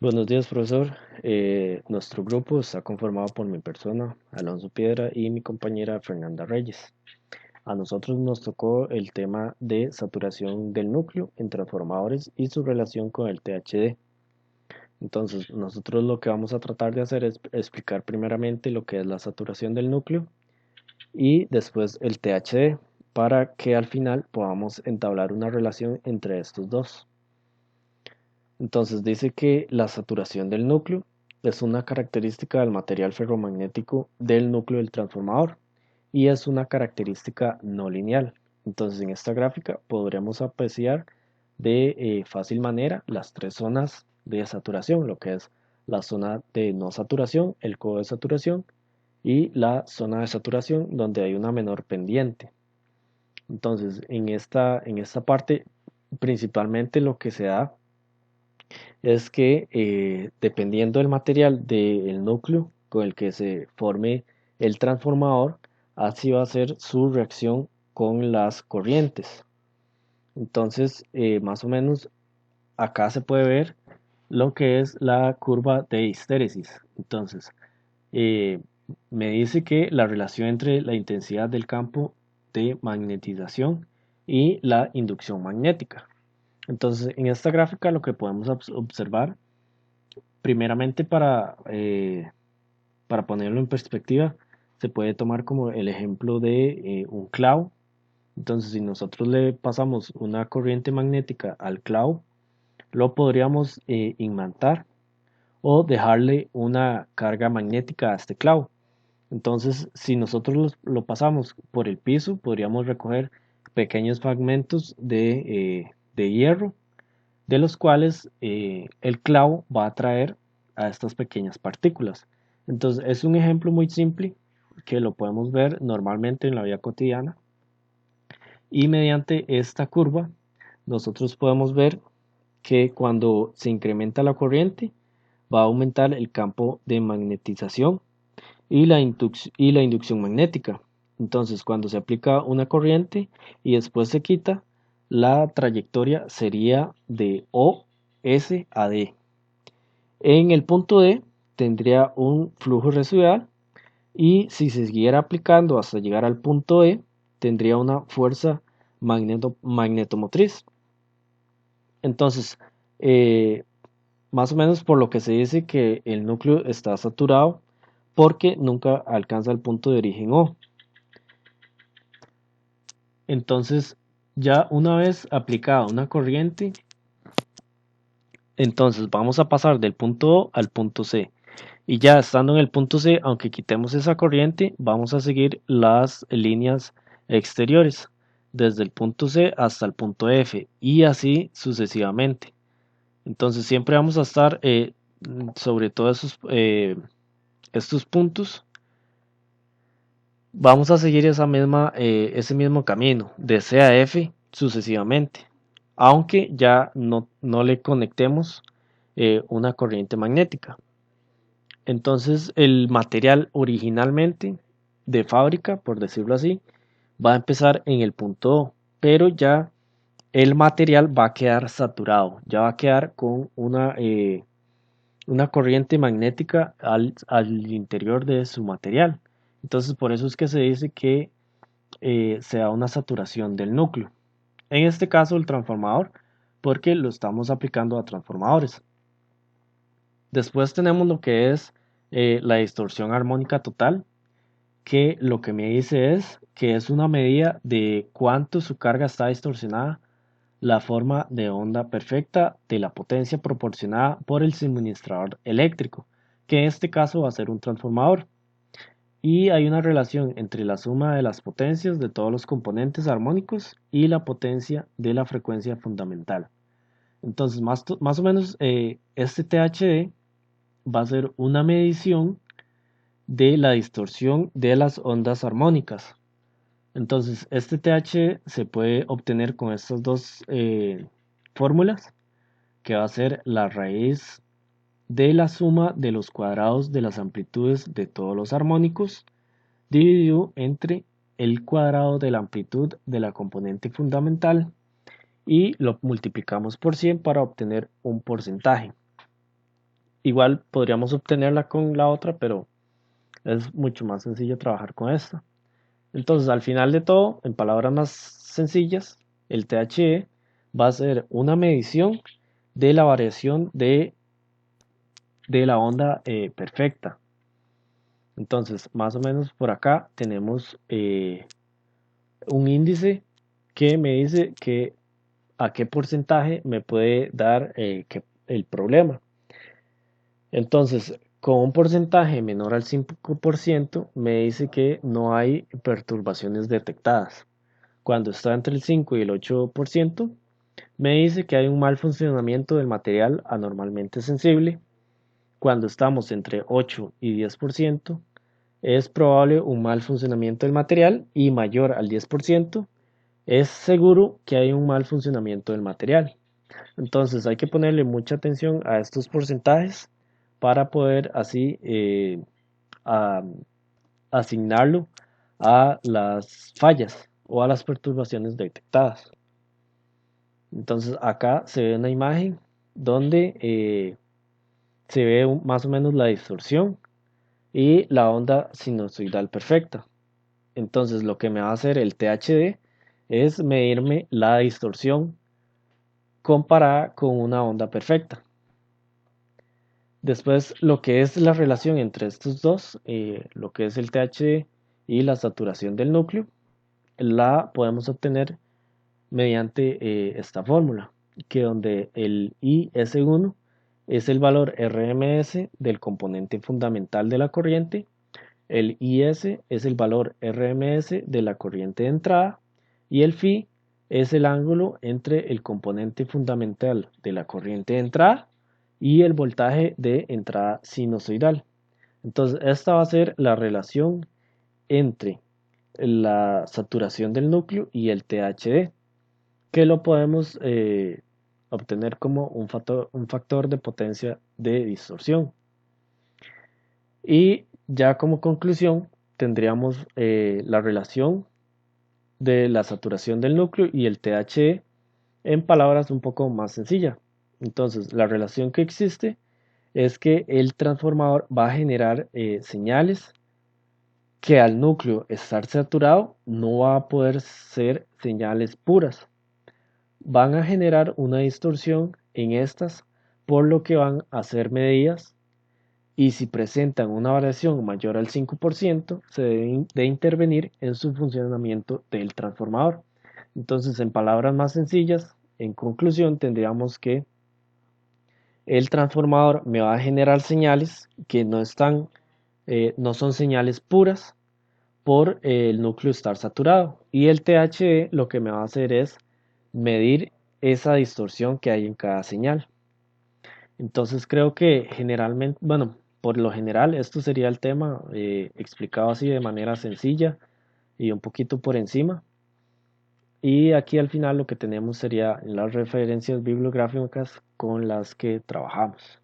Buenos días, profesor. Nuestro grupo está conformado por mi persona, Alonso Piedra, y mi compañera Fernanda Reyes. A nosotros nos tocó el tema de saturación del núcleo en transformadores y su relación con el THD. Entonces, nosotros lo que vamos a tratar de hacer es explicar primeramente lo que es la saturación del núcleo y después el THD, para que al final podamos entablar una relación entre estos dos. Entonces dice que la saturación del núcleo es una característica del material ferromagnético del núcleo del transformador y es una característica no lineal. Entonces en esta gráfica podríamos apreciar de fácil manera las tres zonas de saturación, lo que es la zona de no saturación, el codo de saturación y la zona de saturación donde hay una menor pendiente. Entonces en esta parte principalmente lo que se da es que dependiendo del material del núcleo con el que se forme el transformador, así va a ser su reacción con las corrientes. Entonces, más o menos acá se puede ver lo que es la curva de histéresis. Entonces, eh, me dice que la relación entre la intensidad del campo de magnetización y la inducción magnética. Entonces, en esta gráfica lo que podemos observar primeramente para ponerlo en perspectiva, se puede tomar como el ejemplo de un clavo. Entonces, si nosotros le pasamos una corriente magnética al clavo, lo podríamos imantar o dejarle una carga magnética a este clavo. Entonces, si nosotros lo pasamos por el piso, podríamos recoger pequeños fragmentos de hierro de los cuales el clavo va a atraer a estas pequeñas partículas. Entonces es un ejemplo muy simple que lo podemos ver normalmente en la vida cotidiana y mediante esta curva nosotros podemos ver que cuando se incrementa la corriente va a aumentar el campo de magnetización y la inducción magnética. Entonces, cuando se aplica una corriente y después se quita, la trayectoria sería de OS a D. En el punto D tendría un flujo residual y si se siguiera aplicando hasta llegar al punto E, tendría una fuerza magnetomotriz. Entonces, eh, más o menos por lo que se dice que el núcleo está saturado porque nunca alcanza el punto de origen O. Entonces, ya una vez aplicada una corriente, entonces vamos a pasar del punto O al punto C. Y ya estando en el punto C, aunque quitemos esa corriente, vamos a seguir las líneas exteriores, desde el punto C hasta el punto F, y así sucesivamente. Entonces siempre vamos a estar sobre todos estos puntos. Vamos a seguir ese mismo camino de C a F sucesivamente, aunque ya no le conectemos una corriente magnética. Entonces el material originalmente de fábrica, por decirlo así, va a empezar en el punto O, pero ya el material va a quedar saturado, ya va a quedar con una corriente magnética al interior de su material. Entonces por eso es que se dice que se da una saturación del núcleo. En este caso el transformador, porque lo estamos aplicando a transformadores. Después tenemos lo que es la distorsión armónica total, que lo que me dice es que es una medida de cuánto su carga está distorsionada, la forma de onda perfecta de la potencia proporcionada por el suministrador eléctrico, que en este caso va a ser un transformador. Y hay una relación entre la suma de las potencias de todos los componentes armónicos y la potencia de la frecuencia fundamental. Entonces, más o menos, este THD va a ser una medición de la distorsión de las ondas armónicas. Entonces, este TH se puede obtener con estas dos fórmulas, que va a ser la raíz de la suma de los cuadrados de las amplitudes de todos los armónicos dividido entre el cuadrado de la amplitud de la componente fundamental y lo multiplicamos por 100 para obtener un porcentaje. Igual podríamos obtenerla con la otra, pero es mucho más sencillo trabajar con esta. Entonces, al final de todo, en palabras más sencillas, el THE va a ser una medición de la variación de la onda perfecta. Entonces, más o menos por acá tenemos un índice que me dice que a qué porcentaje me puede dar el problema. Entonces, con un porcentaje menor al 5% me dice que no hay perturbaciones detectadas. Cuando está entre el 5 y el 8%, me dice que hay un mal funcionamiento del material anormalmente sensible. Cuando estamos entre 8 y 10%, es probable un mal funcionamiento del material y mayor al 10%, es seguro que hay un mal funcionamiento del material. Entonces hay que ponerle mucha atención a estos porcentajes para poder así a- asignarlo a las fallas o a las perturbaciones detectadas. Entonces acá se ve una imagen donde se ve más o menos la distorsión y la onda sinusoidal perfecta. Entonces lo que me va a hacer el THD es medirme la distorsión comparada con una onda perfecta. Después lo que es la relación entre estos dos, lo que es el THD y la saturación del núcleo, la podemos obtener mediante esta fórmula, que donde el IS1 es el valor RMS del componente fundamental de la corriente, el IS es el valor RMS de la corriente de entrada y el Φ es el ángulo entre el componente fundamental de la corriente de entrada y el voltaje de entrada sinusoidal. Entonces, esta va a ser la relación entre la saturación del núcleo y el THD, que lo podemos obtener como un factor de potencia de distorsión. Y ya como conclusión, tendríamos la relación de la saturación del núcleo y el THE en palabras un poco más sencillas. Entonces, la relación que existe es que el transformador va a generar señales que al núcleo estar saturado no va a poder ser señales puras. Van a generar una distorsión en estas, por lo que van a ser medidas y si presentan una variación mayor al 5%, se debe de intervenir en su funcionamiento del transformador. Entonces, en palabras más sencillas, en conclusión, tendríamos que el transformador me va a generar señales que no son señales puras por el núcleo estar saturado. Y el THE lo que me va a hacer es medir esa distorsión que hay en cada señal. Entonces creo que generalmente, bueno, por lo general esto sería el tema explicado así de manera sencilla y un poquito por encima. Y aquí al final lo que tenemos sería las referencias bibliográficas con las que trabajamos.